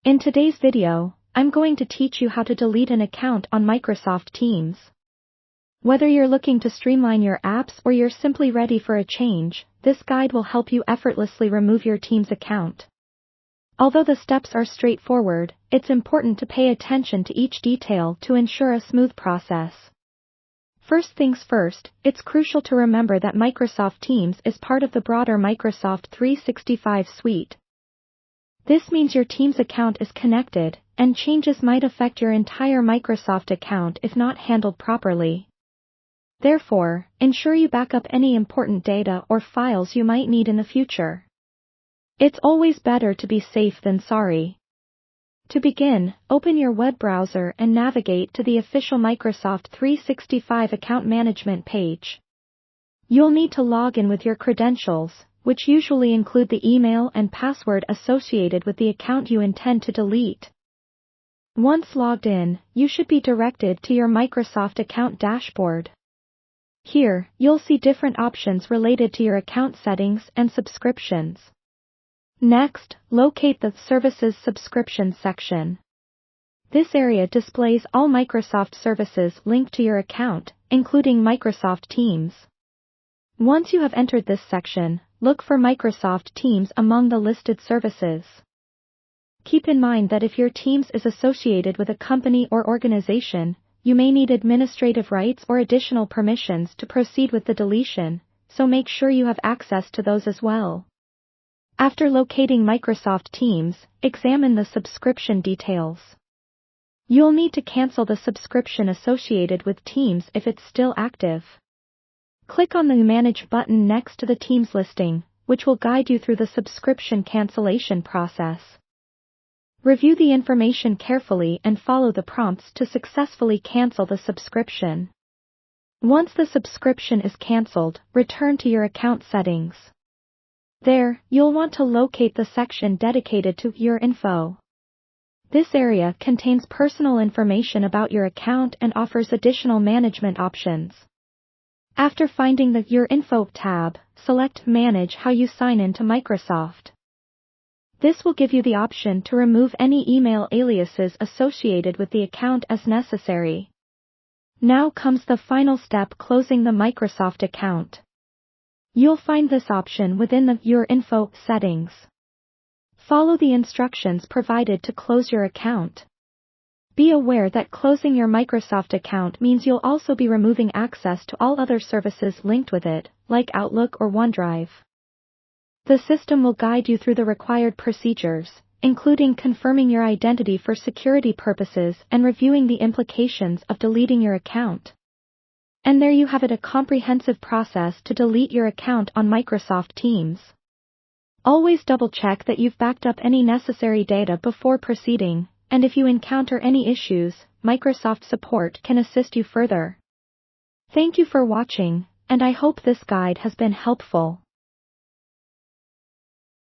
In today's video, I'm going to teach you how to delete an account on Microsoft Teams. Whether you're looking to streamline your apps or you're simply ready for a change, this guide will help you effortlessly remove your Teams account. Although the steps are straightforward, it's important to pay attention to each detail to ensure a smooth process. First things first, it's crucial to remember that Microsoft Teams is part of the broader Microsoft 365 suite. This means your Teams account is connected, and changes might affect your entire Microsoft account if not handled properly. Therefore, ensure you back up any important data or files you might need in the future. It's always better to be safe than sorry. To begin, open your web browser and navigate to the official Microsoft 365 account management page. You'll need to log in with your credentials, which usually include the email and password associated with the account you intend to delete. Once logged in, you should be directed to your Microsoft account dashboard. Here, you'll see different options related to your account settings and subscriptions. Next, locate the Services Subscriptions section. This area displays all Microsoft services linked to your account, including Microsoft Teams. Once you have entered this section, look for Microsoft Teams among the listed services. Keep in mind that if your Teams is associated with a company or organization, you may need administrative rights or additional permissions to proceed with the deletion, so make sure you have access to those as well. After locating Microsoft Teams, examine the subscription details. You'll need to cancel the subscription associated with Teams if it's still active. Click on the Manage button next to the Teams listing, which will guide you through the subscription cancellation process. Review the information carefully and follow the prompts to successfully cancel the subscription. Once the subscription is canceled, return to your account settings. There, you'll want to locate the section dedicated to Your Info. This area contains personal information about your account and offers additional management options. After finding the Your Info tab, select Manage how you sign in to Microsoft. This will give you the option to remove any email aliases associated with the account as necessary. Now comes the final step: closing the Microsoft account. You'll find this option within the Your Info settings. Follow the instructions provided to close your account. Be aware that closing your Microsoft account means you'll also be removing access to all other services linked with it, like Outlook or OneDrive. The system will guide you through the required procedures, including confirming your identity for security purposes and reviewing the implications of deleting your account. And there you have it, a comprehensive process to delete your account on Microsoft Teams. Always double-check that you've backed up any necessary data before proceeding, and if you encounter any issues, Microsoft support can assist you further. Thank you for watching, and I hope this guide has been helpful.